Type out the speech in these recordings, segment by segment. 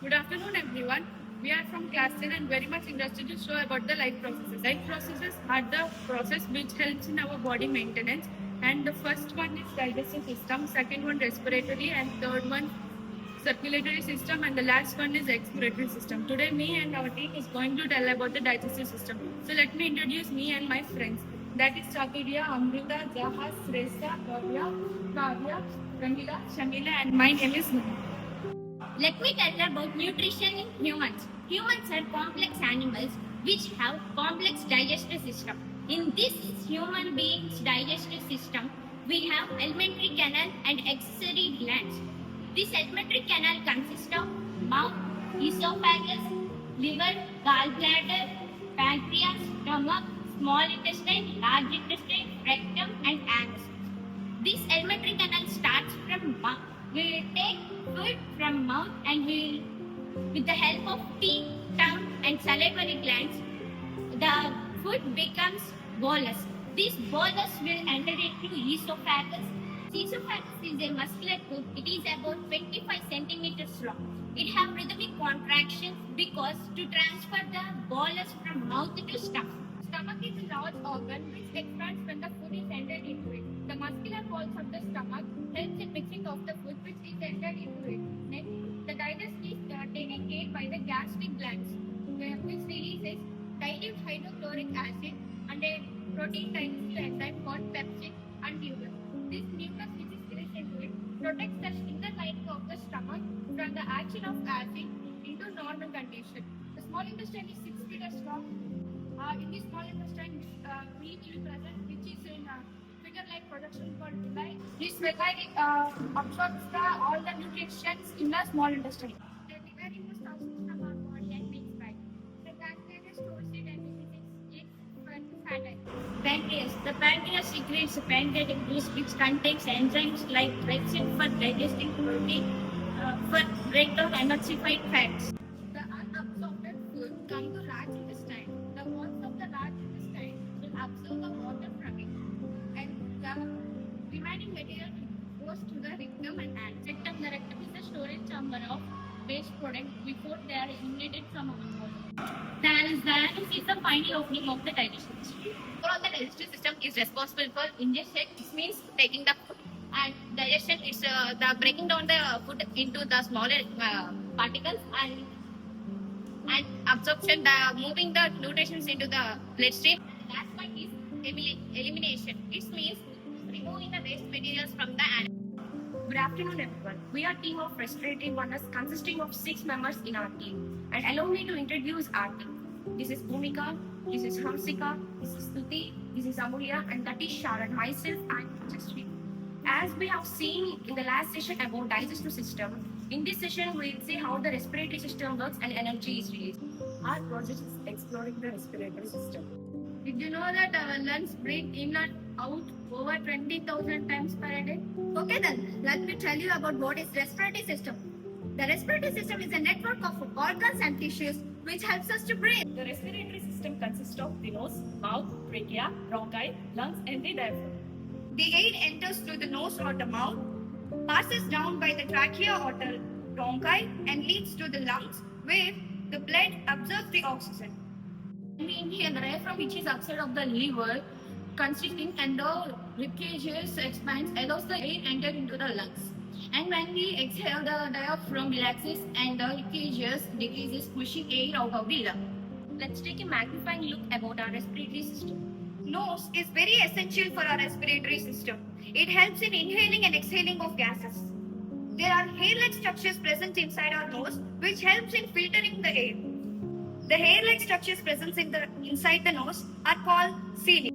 Good afternoon, everyone. We are from class 10 and very much interested to show about the life processes. Life processes are the process which helps in our body maintenance. And the first one is digestive system, second one respiratory, and third one circulatory system, and the last one is expiratory system. Today, me and our team is going to tell about the digestive system. So let me introduce me and my friends. That is Chaturya, Amrita, Jaha, Shrestha, Bhavya, Kavya, Ramila, Shamila, and my name is Nuna. Let me tell you about nutrition in humans. Humans are complex animals which have complex digestive system. In this human being's digestive system, we have alimentary canal and accessory glands. This alimentary canal consists of mouth, esophagus, liver, gallbladder, pancreas, stomach, small intestine, large intestine, rectum, and anus. This alimentary canal starts from mouth. We will take food from mouth and we will, with the help of teeth, tongue, and salivary glands, the food becomes bolus. This bolus will enter into esophagus. Esophagus is a muscular tube. It is about 25 centimeters long. It has rhythmic contractions because to transfer the bolus from mouth to stomach. Stomach is a large organ which expands when the food is entered into it. The muscular walls of the stomach helps in mixing of the food which is entered into it. Next, the digest is taken care by the gastric glands, which releases dilute hydrochloric acid and a protein digestive enzyme called pepsin and mucus. This mucus, which is released into it, protects the inner lining of the stomach from the action of acid into normal condition. The small intestine is 6 feet long. In the small intestine, meat will present, which is in figure-like projection called villi. This villi absorbs all the nutrients in the small intestine. The liver removes toxins from our body and makes bile. The pancreas stores it and uses it for fat. Pancreas. The pancreas secretes pancreatic juice which contains enzymes like trypsin for digesting protein, for breakdown emulsified fats. The unabsorbed food comes to large intestine. The walls of the large intestine will absorb the water from it, and the remaining material goes to the rectum and anus. Rectum. The rectum is the storage chamber of waste products before they are eliminated from our body. The anus is the final opening of the digestive system. Overall, the digestive system is responsible for ingestion. This means taking the food, and digestion is the breaking down the food into the smaller particles, and absorption, the moving the nutrients into the bloodstream. Last one is elimination. It means removing the waste materials from the animal. Good afternoon, everyone. We are a team of respiratory wonders consisting of 6 members in our team. And allow me to introduce our team. This is Bhumika, this is Hamsika, this is Stuti, this is Amulya, and that is Sharan, myself, and Jasri. As we have seen in the last session about digestive system, in this session we will see how the respiratory system works and energy is released. Our project is exploring the respiratory system. Did you know that our lungs breathe in and out over 20,000 times per day? Okay then, let me tell you about what is respiratory system. The respiratory system is a network of organs and tissues which helps us to breathe. The respiratory system consists of the nose, mouth, trachea, bronchi, lungs, and the diaphragm. The air enters through the nose or the mouth, passes down by the trachea or the bronchi, and leads to the lungs where the blood absorbs the oxygen. We inhale the diaphragm, which is outside of the liver, constricting, and the ribcages expands, allows the air enter into the lungs. And when we exhale, the diaphragm relaxes and the ribcages decreases, pushing air out of the lung. Let's take a magnifying look about our respiratory system. Nose is very essential for our respiratory system. It helps in inhaling and exhaling of gases. There are hair-like structures present inside our nose which helps in filtering the air. The hair-like structures present inside the nose are called cilia.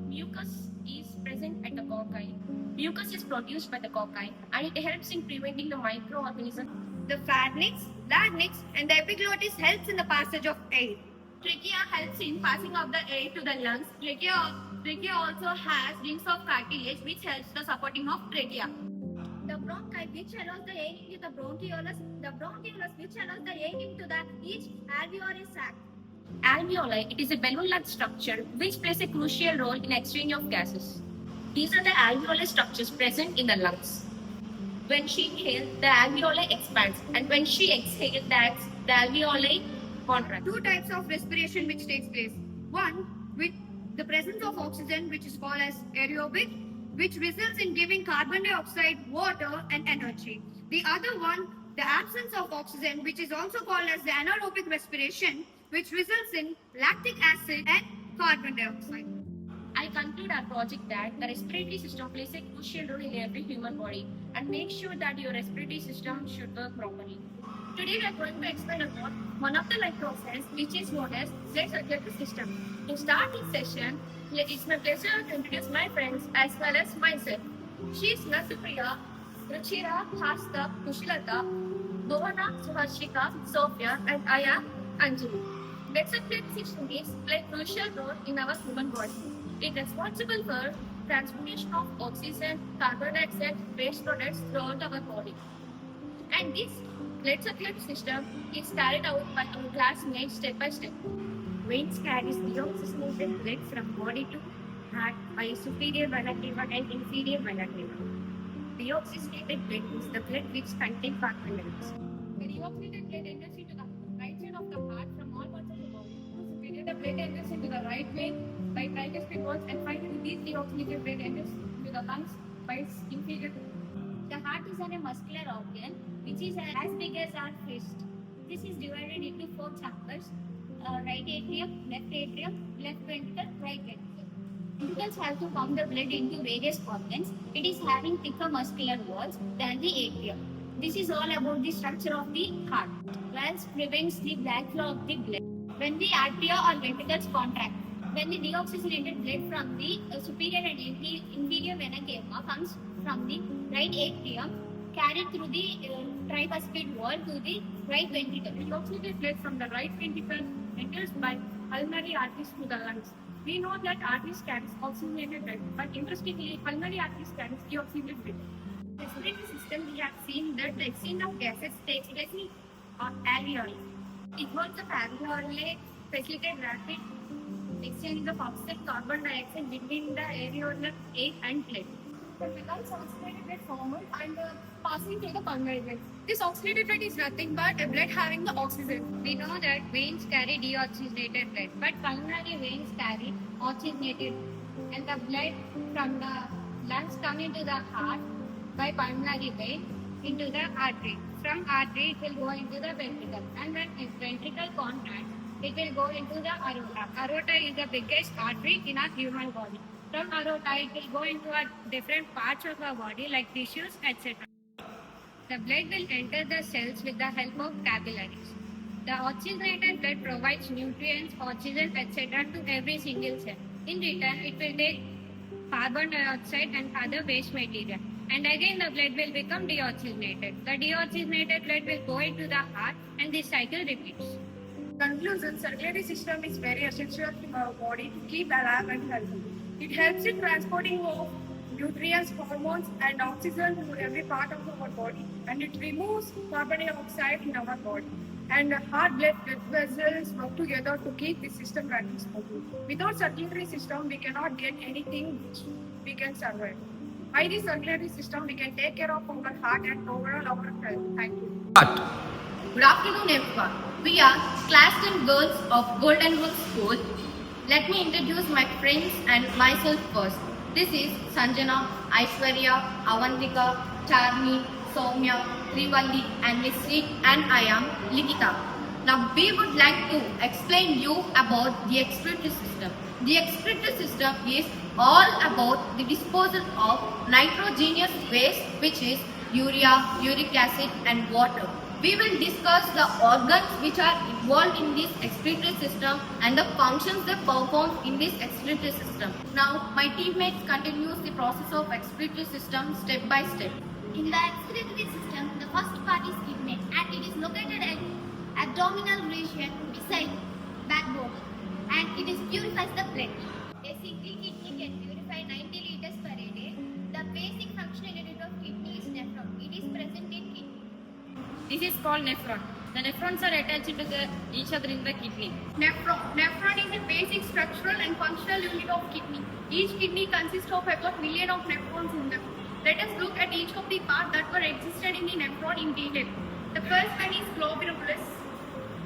Mucus is present at the cocci. Mucus is produced by the cocci and it helps in preventing the microorganisms. The pharynx, larynx, and the epiglottis helps in the passage of air. Trachea helps in passing of the air to the lungs. Trachea also has rings of cartilage which helps the supporting of trachea. The bronchi which allows the air into the bronchioles, the bronchioles which allows the air into the each alveolar sac. Alveoli, it is a balloon-like structure which plays a crucial role in exchange of gases. These are the alveolar structures present in the lungs. When she inhales, the alveoli expands, and when she exhales, the alveoli contract. Two types of respiration which takes place. One, with the presence of oxygen, which is called as aerobic, which results in giving carbon dioxide, water, and energy. The other one, the absence of oxygen, which is also called as the anaerobic respiration, which results in lactic acid and carbon dioxide. I conclude our project that the respiratory system plays a crucial role in every human body and make sure that your respiratory system should work properly. Today we are going to explain about one of the life process which is known as blood circulatory system. To start this session, it's my pleasure to introduce my friends as well as myself. She is Nasupriya, Ruchira, Hasta, Kushilata, Bhavana, Suhashika, Sophia, and I am Anjali. Blood circulatory system is play a crucial role in our human body. It is responsible for transportation of oxygen, carbon dioxide, waste products throughout our body. And this blood circulatory system is carried out by our classmates step by step. Veins carries deoxygenated blood from body to heart by superior vena cava and inferior vena cava. Deoxygenated blood is the blood which contains carbon dioxide. The deoxygenated blood enters into the right side of the heart from all parts of the body. Superior the blood enters into the right vein by tricuspid valves, and finally these deoxygenated blood enters into the lungs by inferior. The heart is a muscular organ which is as big as our fist. This is divided into four chambers: right atrium, left ventricle, right ventricle. Ventricles have to pump the blood into various organs. It is having thicker muscular walls than the atrium. This is all about the structure of the heart. Valves prevents the backflow of the blood. When the arteria or ventricles contract, when the deoxygenated blood from the superior and inferior vena cava comes from the right atrium, carried through the tricuspid wall to the right ventricle. Deoxygenated blood from the right ventricle enters by pulmonary arteries to the lungs. We know that arteries carries oxygenated blood, but interestingly, pulmonary arteries carries deoxygenated blood. Respiratory system, we have seen that the exchange of gases takes place in alveoli. It holds of alveoli facilitate rapid exchange of oxygen carbon dioxide between the areolar air and blood. It becomes oxygenated blood formed and passing through the pulmonary veins. This oxygenated blood is nothing but a blood having the oxygen. We know that veins carry deoxygenated blood, but pulmonary veins carry oxygenated, and the blood from the lungs come into the heart by pulmonary vein into the artery. From artery, it will go into the ventricle, and when its ventricle contracts, it will go into the aorta. Aorta is the biggest artery in our human body. From aorta, it will go into different parts of our body like tissues, etc. The blood will enter the cells with the help of capillaries. The oxygenated blood provides nutrients, oxygen, etc. to every single cell. In return, it will take carbon dioxide and other waste material. And again, the blood will become deoxygenated. The deoxygenated blood will go into the heart, and this cycle repeats. Conclusion: circulatory system is very essential to our body to keep alive and healthy. It helps in transporting of nutrients, hormones, and oxygen to every part of our body, and it removes carbon dioxide in our body. And heart, blood vessels work together to keep the system running smoothly. Without circulatory system, we cannot get anything which we can survive. By the circulatory system, we can take care of our heart and overall our health. Thank you. Good afternoon, everyone. We are class 10 girls of Golden Rule School. Let me introduce my friends and myself first. This is Sanjana, Aishwarya, Avantika, Charmi, Soumya, Trivalli, and Miss Sri, and I am Likita. Now we would like to explain you about the excretory system. The excretory system is all about the disposal of nitrogenous waste, which is urea, uric acid, and water. We will discuss the organs which are involved in this excretory system and the functions they perform in this excretory system. Now, my teammates continues the process of excretory system step by step. In the excretory system, the first part is kidney, and it is located at abdominal region beside backbone, and it is purifies the blood. A single kidney can purify 90 liters per day. The basic functional unit of kidney is nephron. It is present in kidney. This is called nephron. The nephrons are attached to each other in the kidney. Nephron is a basic structural and functional unit of kidney. Each kidney consists of about million of nephrons in them. Let us look at each of the parts that were existed in the nephron in detail. The first one is glomerulus,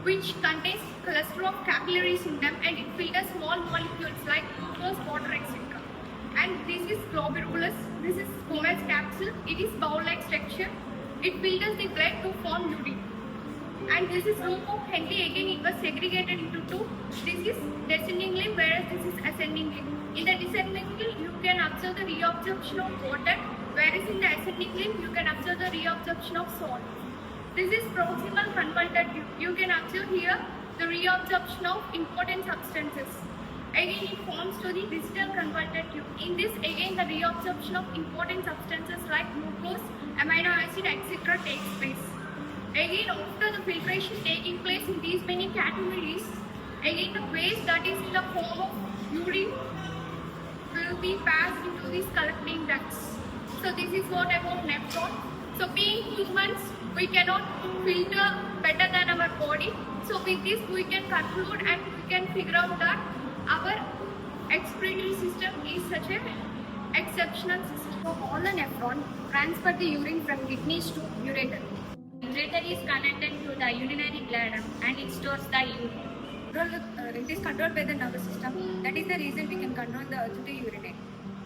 which contains cluster of capillaries in them and it filters small molecules like glucose, water, etc. And this is glomerulus. This is Scoma's capsule. It is bowl-like structure. It filters the blood to form urine. And this is loop of Henle. Again, it was segregated into two. This is descending limb, whereas this is ascending limb. In the descending limb, you can observe the reabsorption of water, whereas in the ascending limb, you can observe the reabsorption of salt. This is proximal convoluted tube. You can observe here the reabsorption of important substances. Again, it forms to the distal convoluted tube. In this, again, the reabsorption of important substances like glucose, amino acid, etc. takes place. Again, after the filtration taking place in these many categories, again the waste that is in the form of urine will be passed into these collecting ducts. So this is what about nephron. So being humans, we cannot filter better than our body. So with this we can conclude and we can figure out that our excretory system is such an exceptional system. So all the nephron transfer the urine from kidneys to ureter. Ureter is connected to the urinary bladder and it stores the urine. It is controlled by the nervous system. That is the reason we can control the urge to urinate.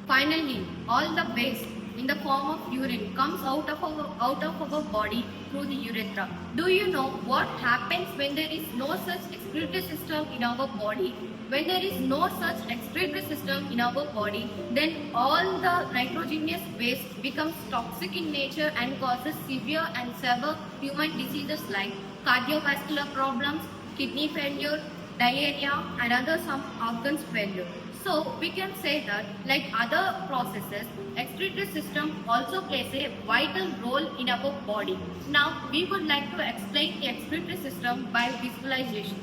Finally, all the waste in the form of urine comes out of our body through the urethra. Do you know what happens when there is no such excretory system in our body? When there is no such excretory system in our body, then all the nitrogenous waste becomes toxic in nature and causes severe and severe human diseases like cardiovascular problems, kidney failure, diarrhea, and other some organs failure. So we can say that like other processes, excretory system also plays a vital role in our body. Now we would like to explain the excretory system by visualization.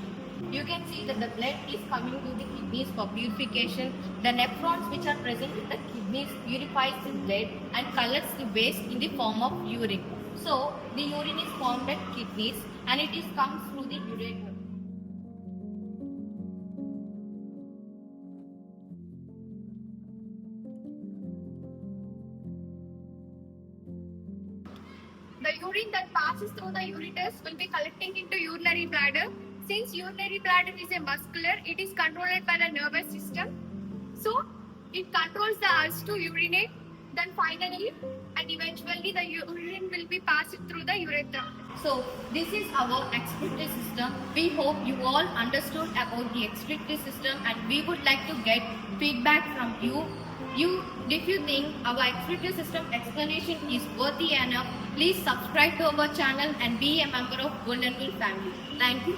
You can see that the blood is coming to the kidneys for purification. The nephrons which are present in the kidneys purifies the blood and collects the waste in the form of urine. So the urine is formed at kidneys and it is comes through the ureter. The urine that passes through the ureters will be collecting into urinary bladder. Since urinary bladder is a muscular, it is controlled by the nervous system. So it controls the urge to urinate. Then finally and eventually the urine will be passed through the urethra. So this is our excretory system. We hope you all understood about the excretory system and we would like to get feedback from you. If you think our excretory system explanation is worthy enough, please subscribe to our channel and be a member of Golden Rule family. Thank you.